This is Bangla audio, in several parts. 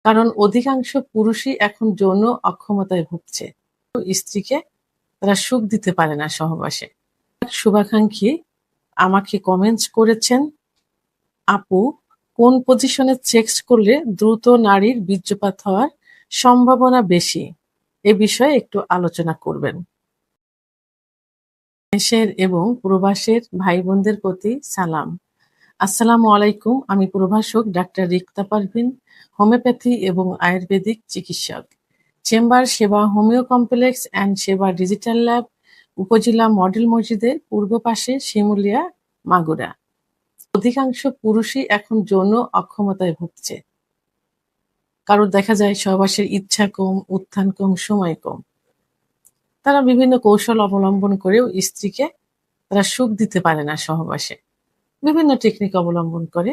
কারণ অধিকাংশ পুরুষই এখন যৌন অক্ষমতায় ভুগছে। স্ত্রীকে তারা সুখ দিতে পারে না সহবাসে। এক শুভাকাঙ্ক্ষী আমাকে কমেন্টস করেছেন, আপু, কোন পজিশনে সেক্স করলে দ্রুত নারীর বীর্যপাত হওয়ার সম্ভাবনা বেশি? এ বিষয়ে একটু আলোচনা করবেন। দেশের এবং প্রবাসের ভাই বোনদের প্রতি সালাম। আসসালামু আলাইকুম। আমি প্রভাষক ডাক্তার রিক্তা পারভিন, হোমিওপ্যাথি এবং আয়ুর্বেদিক চিকিৎসক। চেম্বার সেবা হোমিও কমপ্লেক্স অ্যান্ড সেবা ডিজিটাল ল্যাব, উপজেলা মডেল মসজিদের পূর্ব পাশে, শিমুলিয়া, মাগুরা। অধিকাংশ পুরুষই এখন যৌন অক্ষমতায় ভুগছে। কারোর দেখা যায় সহবাসের ইচ্ছা কম, উত্থান কম, সময় কম। তারা বিভিন্ন কৌশল অবলম্বন করেও স্ত্রীকে তারা সুখ দিতে পারে না সহবাসে। বিভিন্ন টেকনিক অবলম্বন করে।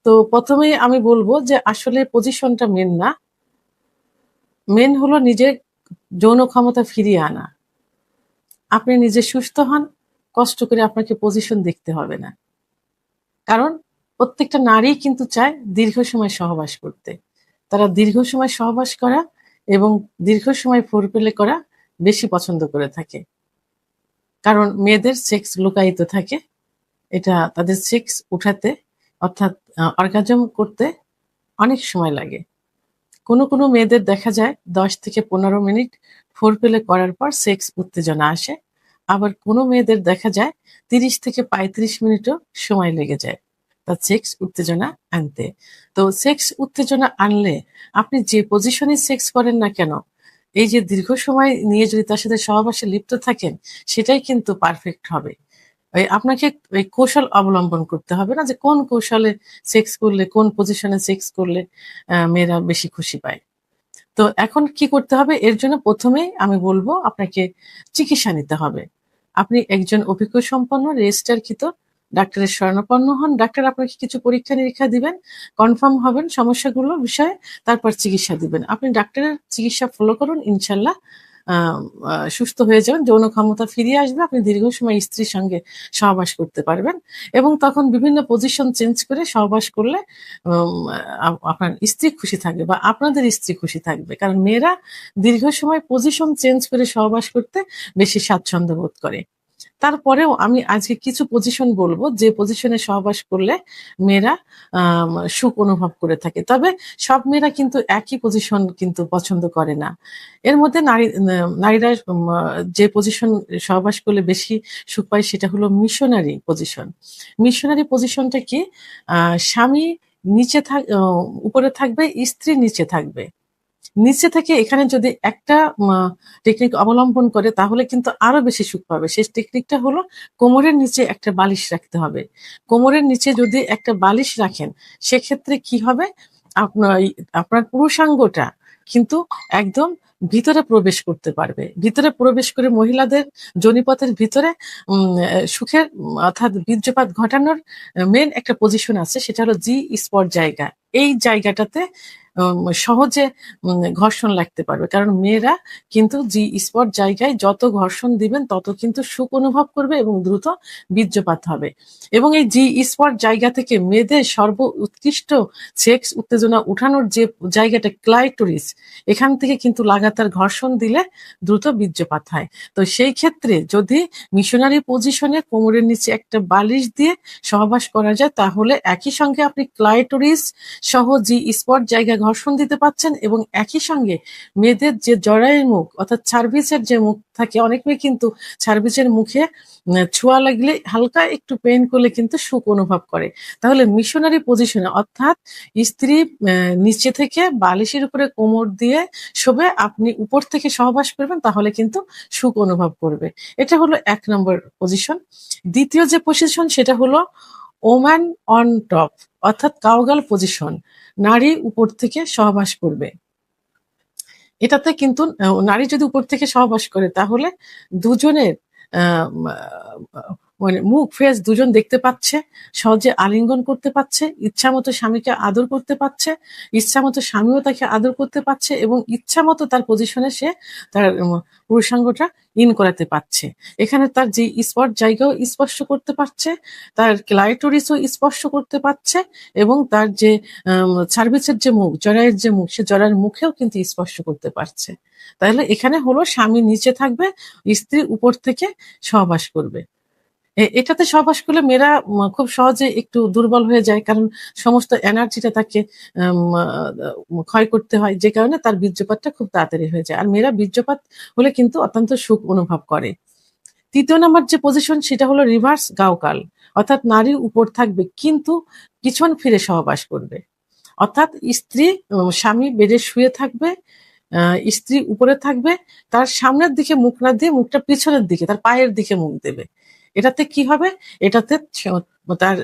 তো প্রথমেই আমি বলবো যে আসলে পজিশনটা মেন না। মেন হলো নিজের যৌন ক্ষমতা ফিরিয়ে আনা। আপনি নিজে সুস্থ হন, কষ্ট করে আপনাকে পজিশন দেখতে হবে না। কারণ প্রত্যেকটা নারী কিন্তু চায় দীর্ঘ সময় সহবাস করতে। তারা দীর্ঘ সময় সহবাস করা এবং দীর্ঘ সময় ফোরপ্লে করা বেশি পছন্দ করে থাকে। কারণ মেয়েদের সেক্স লুকায়িত থাকে। এটা তাদের সেক্স উঠাতে অর্থাৎ অর্গাজম করতে অনেক সময় লাগে। কোনো মেয়েদের দেখা যায় 10 থেকে 15 মিনিট ফোরপ্লে করার পর সেক্স উত্তেজনা আসে। আবার কোনো মেয়েদের দেখা যায় 30 থেকে 35 মিনিটও সময় লেগে যায় তার সেক্স উত্তেজনা আনতে। তো সেক্স উত্তেজনা আনলে আপনি যে পজিশনে সেক্স করেন না কেন, এই যে দীর্ঘ সময় নিয়ে যদি তার সাথে সহবাসে লিপ্ত থাকেন, সেটাই কিন্তু পারফেক্ট হবে। আপনাকে ওই কৌশল অবলম্বন করতে হবে না যে কোন কৌশলে সেক্স করলে, কোন পজিশনে সেক্স করলে মেয়েরা বেশি খুশি পায়। তো এখন কি করতে হবে? এর জন্য প্রথমেই আমি বলবো আপনাকে চিকিৎসা নিতে হবে। আপনি একজন অভিজ্ঞ সম্পন্ন রেজিস্টারকৃত ডাক্তারের শরণাপন্ন হন। ডাক্তার আপনাকে কিছু পরীক্ষা-নিরীক্ষা দিবেন, কনফার্ম হবেন সমস্যাগুলোর বিষয়ে, তারপর চিকিৎসা দিবেন। আপনি ডাক্তারের চিকিৎসা ফলো করুন, ইনশাল্লাহ আ আ সুস্থ হয়ে যাবেন, যৌন ক্ষমতা ফিরিয়ে আসবে। আপনি দীর্ঘ সময় স্ত্রীর সঙ্গে সহবাস করতে পারবেন এবং তখন বিভিন্ন পজিশন চেঞ্জ করে সহবাস করলে আপনার স্ত্রী খুশি থাকবে বা আপনাদের স্ত্রী খুশি থাকবে। কারণ মেয়েরা দীর্ঘ সময় পজিশন চেঞ্জ করে সহবাস করতে বেশি স্বাচ্ছন্দ্য বোধ করে। তারপরেও আমি আজকে কিছু পজিশন বলবো যে পজিশনে সহবাস করলে মেয়েরা সুখ অনুভব করে থাকে। তবে সব মেয়েরা কিন্তু একই পজিশন কিন্তু পছন্দ করে না। এর মধ্যে নারীরা যে পজিশন সহবাস করলে বেশি সুখ পায় সেটা হলো মিশনারি পজিশন। মিশনারি পজিশনটা কি? স্বামী নিচে উপরে থাকবে, স্ত্রী নিচে থাকবে। নিচে থেকে এখানে যদি একটা টেকনিক অবলম্বন করে তাহলে কিন্তু আরো বেশি সুখ পাবে। সেই টেকনিকটা হলো কোমরের নিচে একটা বালিশ রাখতে হবে। কোমরের নিচে যদি একটা বালিশ রাখেন, সেক্ষেত্রে কি হবে? আপনার আপনার পুরুষাঙ্গটা কিন্তু একদম ভিতরে প্রবেশ করতে পারবে। ভিতরে প্রবেশ করে মহিলাদের যোনিপথের ভিতরে সুখের অর্থাৎ বীর্যপাত ঘটানোর মেইন একটা পজিশন আছে, সেটা হলো জি স্পট জায়গা। এই জায়গাটাতে সহজে ঘর্ষণ লাগতে পারবে। কারণ মেয়েরা কিন্তু জি স্পট জায়গায় যত ঘর্ষণ দিবেন তত কিন্তু সুখ অনুভব করবে এবং দ্রুত বীর্যপাত হবে। এবং এই জি স্পট জায়গা থেকে মেয়েদের উৎকৃষ্ট সেক্স উত্তেজনা উঠানোর যে জায়গাটা ক্লাইটোরিস, এখান থেকে কিন্তু লাগাতার ঘর্ষণ দিলে দ্রুত বীর্যপাত হয়। তো সেই ক্ষেত্রে যদি মিশনারি পজিশনে কোমরের নিচে একটা বালিশ দিয়ে সহবাস করা যায় তাহলে একই সঙ্গে আপনি ক্লাইটোরিস সহ জি স্পট জায়গায় ঘর্ষণ দিতে পারছেন এবং একই সঙ্গে মেয়েদের যে জরায়ুর মুখ অর্থাৎ সার্ভিসের যে মুখ থাকে, অনেক মেয়ে কিন্তু সার্ভিসের মুখে ছোঁয়া লাগলে হালকা একটু পেইন করলে কিন্তু সুখ অনুভব করে। তাহলে মিশনারি পজিশনে অর্থাৎ স্ত্রী নিচে থেকে বালিশের উপরে কোমর দিয়ে শোবে, আপনি উপর থেকে সহবাস করবেন তাহলে কিন্তু সুখ অনুভব করবে। এটা হলো ১ নম্বর পজিশন। দ্বিতীয় যে পজিশন সেটা হলো ওম্যান অন টপ অর্থাৎ কাউগাল পজিশন। নারী উপর থেকে সহবাস করবে। এটাতে কিন্তু নারী যদি উপর থেকে সহবাস করে তাহলে দুজনের মানে মুখ ফেস দুজন দেখতে পাচ্ছে, সহজে আলিঙ্গন করতে পারছে, ইচ্ছা মতো স্বামীকে আদর করতে পারছে, ইচ্ছা মতো স্বামীও তাকে আদর করতে পারছে এবং ইচ্ছা মতো তার পজিশনে সে তার পুরুষাঙ্গটা ইন করাতে পারছে। এখানে তার যে স্পট জায়গাও স্পর্শ করতে পারছে, তার ক্লাইটোরিসও স্পর্শ করতে পারছে এবং তার যে সার্ভিসের যে মুখ, জরায়ের যে মুখ, সে জরায়ের মুখেও কিন্তু স্পর্শ করতে পারছে। তাহলে এখানে হলো স্বামী নিচে থাকবে, স্ত্রী উপর থেকে সহবাস করবে। এটাতে সহবাস করলে মেয়েরা খুব সহজে একটু দুর্বল হয়ে যায়, কারণ সমস্ত এনার্জিটা তাকে ক্ষয় করতে হয়, যে কারণে তার বীর্যপাতটা খুব তাড়াতাড়ি হয়ে যায়। আর মেয়েরা বীর্যপাত হলে কিন্তু অত্যন্ত সুখ অনুভব করে। তৃতীয় নাম্বার যে পজিশন সেটা হলো রিভার্স গাওকাল, অর্থাৎ নারী উপর থাকবে কিন্তু পিছন ফিরে সহবাস করবে। অর্থাৎ স্ত্রী স্বামী বেডে শুয়ে থাকবে, স্ত্রী উপরে থাকবে, তার সামনের দিকে মুখ না দিয়ে মুখটা পিছনের দিকে, তার পায়ের দিকে মুখ দেবে। এটাতে কি হবে? এটাতে তার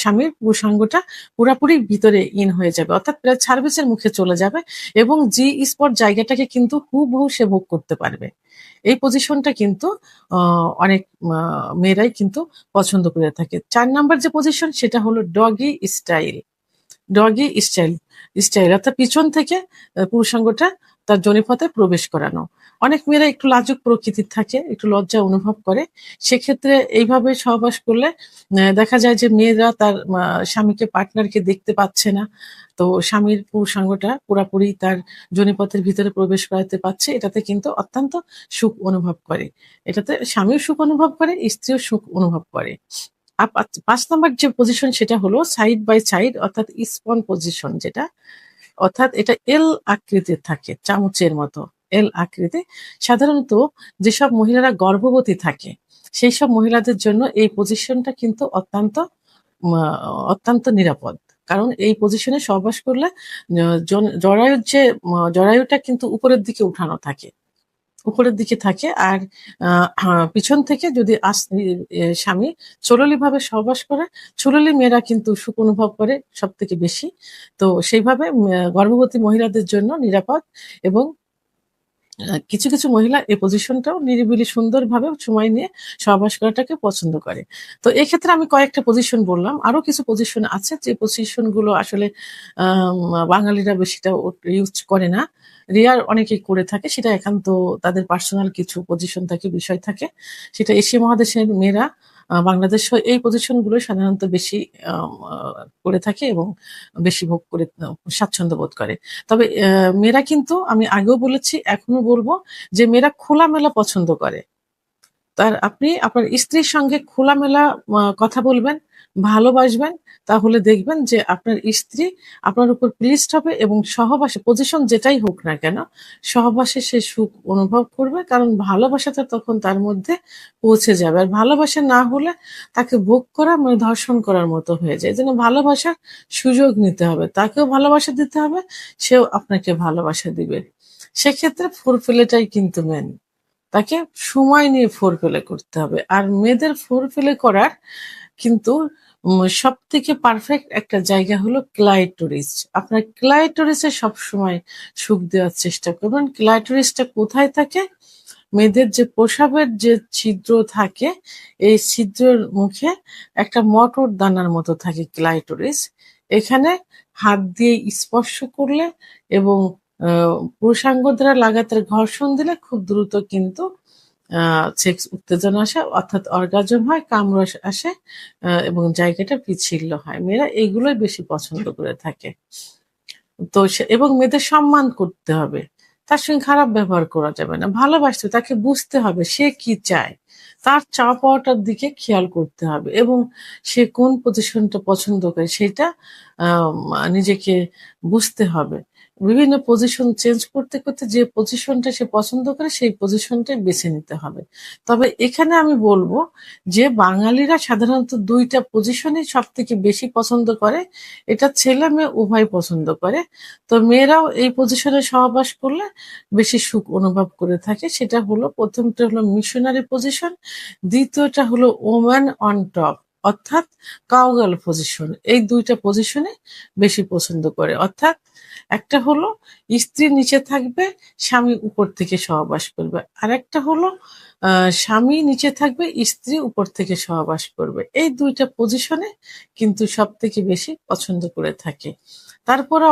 স্বামীর পুরুষাঙ্গটা পুরাপুরি ভিতরে ইন হয়ে যাবে, অর্থাৎ প্রায় সার্ভিসের মুখে চলে যাবে এবং জি স্পট জায়গাটাকে কিন্তু হুবহু সে ভোগ করতে পারবে। এই পজিশনটা কিন্তু অনেক মেয়েরাই কিন্তু পছন্দ করে থাকে। 4 নাম্বার যে পজিশন সেটা হলো doggy style. Doggy style style অর্থাৎ পিছন থেকে পুরুষাঙ্গটা তার যোনিপথে প্রবেশ করানো। অনেক মেয়েরা একটু লাজুক প্রকৃতির থাকে, একটু লজ্জা অনুভব করে, সেক্ষেত্রে এইভাবে সহবাস করলে দেখা যায় যে মেয়েরা তার স্বামীকে, পার্টনারকে দেখতে পাচ্ছে না, তো স্বামীর পুরুষাঙ্গটা পুরাপুরি তার যোনিপথের ভিতরে প্রবেশ করাতে পারছে। এটাতে কিন্তু অত্যন্ত সুখ অনুভব করে, এটাতে স্বামীও সুখ অনুভব করে, স্ত্রীও সুখ অনুভব করে। 5 নাম্বার যে পজিশন সেটা হলো সাইড বাই সাইড, অর্থাৎ স্পন পজিশন, যেটা অর্থাৎ এটা এল আকৃতির থাকে, চামচের মতো এল আকৃতি। সাধারণত যেসব মহিলারা গর্ভবতী থাকে সেই সব মহিলাদের জন্য এই পজিশনটা কিন্তু অত্যন্ত নিরাপদ, কারণ এই পজিশনে সহবাস করলে জরায়ুর যে জরায়ুটা কিন্তু উপরের দিকে উঠানো থাকে, উপরের দিকে থাকে। আর পিছন থেকে যদি স্বামী চললি ভাবে সহবাস করে, চললি মেয়েরা কিন্তু সুখ অনুভব করে সব থেকে বেশি। তো সেইভাবে গর্ভবতী মহিলাদের জন্য নিরাপদ এবং কিছু কিছু মহিলা এই পজিশনটাও নিরিবিলি সুন্দরভাবে সময় নিয়ে সহবাস করাটাকে পছন্দ করে। তো এক্ষেত্রে আমি কয়েকটা পজিশন বললাম, আরো কিছু পজিশন আছে যে পজিশন গুলো আসলে বাঙালিরা বেশিটা ইউজ করে না, রেয়ার অনেকেই করে থাকে, সেটা একান্ত তাদের পার্সোনাল কিছু পজিশন থাকে, বিষয় থাকে, সেটা এশিয়া মহাদেশের মেয়েরা বাংলাদেশ এই পজিশন গুলো সাধারণত বেশি করে থাকে এবং বেশি ভোগ করে স্বাচ্ছন্দ্য বোধ করে। তবে মেয়েরা কিন্তু, আমি আগেও বলেছি এখনো বলবো, যে মেয়েরা খোলামেলা পছন্দ করে। তার আপনি আপনার স্ত্রীর সঙ্গে খোলামেলা কথা বলবেন, ভালোবাসবেন, তাহলে দেখবেন যে আপনার স্ত্রী আপনার উপর প্লিজড হবে এবং সহবাসে পজিশন যেটাই হোক না কেন সহবাসে সে সুখ অনুভব করবে, কারণ ভালোবাসাটা তখন তার মধ্যে পৌঁছে যাবে। আর ভালোবাসা না হলে তাকে ভোগ করা মানে ধর্ষণ করার মতো হয়ে যায়। যেন ভালোবাসার সুযোগ নিতে হবে, তাকেও ভালোবাসা দিতে হবে, সেও আপনাকে ভালোবাসা দিবে। সেক্ষেত্রে ফোরপ্লেটাই কিন্তু মেন, তাকে সময় নিয়ে ফোরপ্লে করতে হবে। আর মেয়েদের ফোরপ্লে করার কিন্তু সব থেকে পারফেক্ট একটা জায়গা হলো ক্লাইটোরিস। আপনার ক্লাইটোরিসে সবসময় সুখ দেওয়ার চেষ্টা করবেন। ক্লাইটোরিসটা কোথায় থাকে? মেয়েদের যে প্রসাবের যে ছিদ্র থাকে, এই ছিদ্রের মুখে একটা মটর দানার মতো থাকে ক্লাইটোরিস। এখানে হাত দিয়ে স্পর্শ করলে এবং পুরুষাঙ্গ দ্বারা লাগাতার ঘর্ষণ দিলে খুব দ্রুত কিন্তু সেক্স উত্তেজনা আসে, অর্থাৎ অর্গাজম হয়, কামরস আসে এবং জায়গাটা পিচ্ছিল হয়। মেয়েরা এইগুলোই বেশি পছন্দ করে থাকে। তো এবং মেয়েদের সম্মান করতে হবে, তার সঙ্গে খারাপ ব্যবহার করা যাবে না, ভালোবাসতে, তাকে বুঝতে হবে সে কি চায়, তার চাওয়া পাওয়াটার দিকে খেয়াল করতে হবে এবং সে কোন পজিশনটা পছন্দ করে সেটা নিজেকে বুঝতে হবে। বিভিন্ন পজিশন চেঞ্জ করতে করতে যে পজিশনটা সে পছন্দ করে সেই পজিশনটাই বেছে নিতে হবে। তবে এখানে আমি বলবো যে বাঙালিরা সাধারণত দুইটা পজিশনই সব থেকে বেশি পছন্দ করে, এটা ছেলে মেয়ে উভয় পছন্দ করে। তো মেয়েরাও এই পজিশনে সহবাস করলে বেশি সুখ অনুভব করে থাকে। সেটা হলো, প্রথমটা হলো মিশনারি পজিশন, দ্বিতীয়টা হলো ওম্যান অন টপ। অর্থাৎ কাউগাল পজিশন, এই দুইটা পজিশনে বেশি পছন্দ করে। অর্থাৎ একটা হলো স্ত্রী নিচে থাকবে, স্বামী উপর থেকে সহবাস করবে, আর একটা হলো স্বামী নিচে থাকবে, স্ত্রী উপর থেকে সহবাস করবে। এই দুইটা পজিশনে কিন্তু সব থেকে বেশি পছন্দ করে থাকে। তারপরে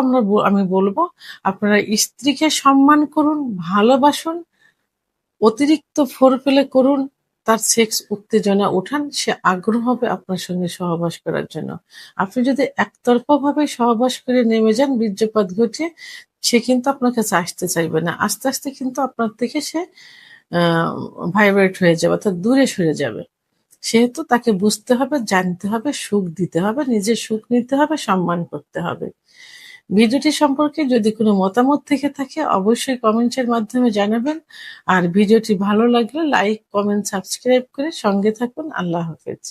আমি বলবো আপনারা স্ত্রীকে সম্মান করুন, ভালোবাসুন, অতিরিক্ত ফোরপ্লে করুন, তার সেক্স উত্তেজনা উঠান, সে আগ্রহ হবে আপনার সঙ্গে সহবাস করার জন্য। আপনি যদি একতরফা ভাবে সহবাস করে নেমে যান বীর্যপাত ঘটিয়ে, সে কিন্তু আপনার কাছে আসতে চাইবে না। আস্তে আস্তে কিন্তু আপনার থেকে সে ভাইব্রেট হয়ে যাবে, অর্থাৎ দূরে সরে যাবে। সেহেতু তাকে বুঝতে হবে, জানতে হবে, সুখ দিতে হবে, নিজের সুখ নিতে হবে, সম্মান করতে হবে। ভিডিওটি সম্পর্কে যদি কোনো মতামত থেকে থাকে অবশ্যই কমেন্টের মাধ্যমে জানাবেন। আর ভিডিওটি ভালো লাগলে লাইক, কমেন্ট, সাবস্ক্রাইব করে সঙ্গে থাকুন। আল্লাহ হাফেজ।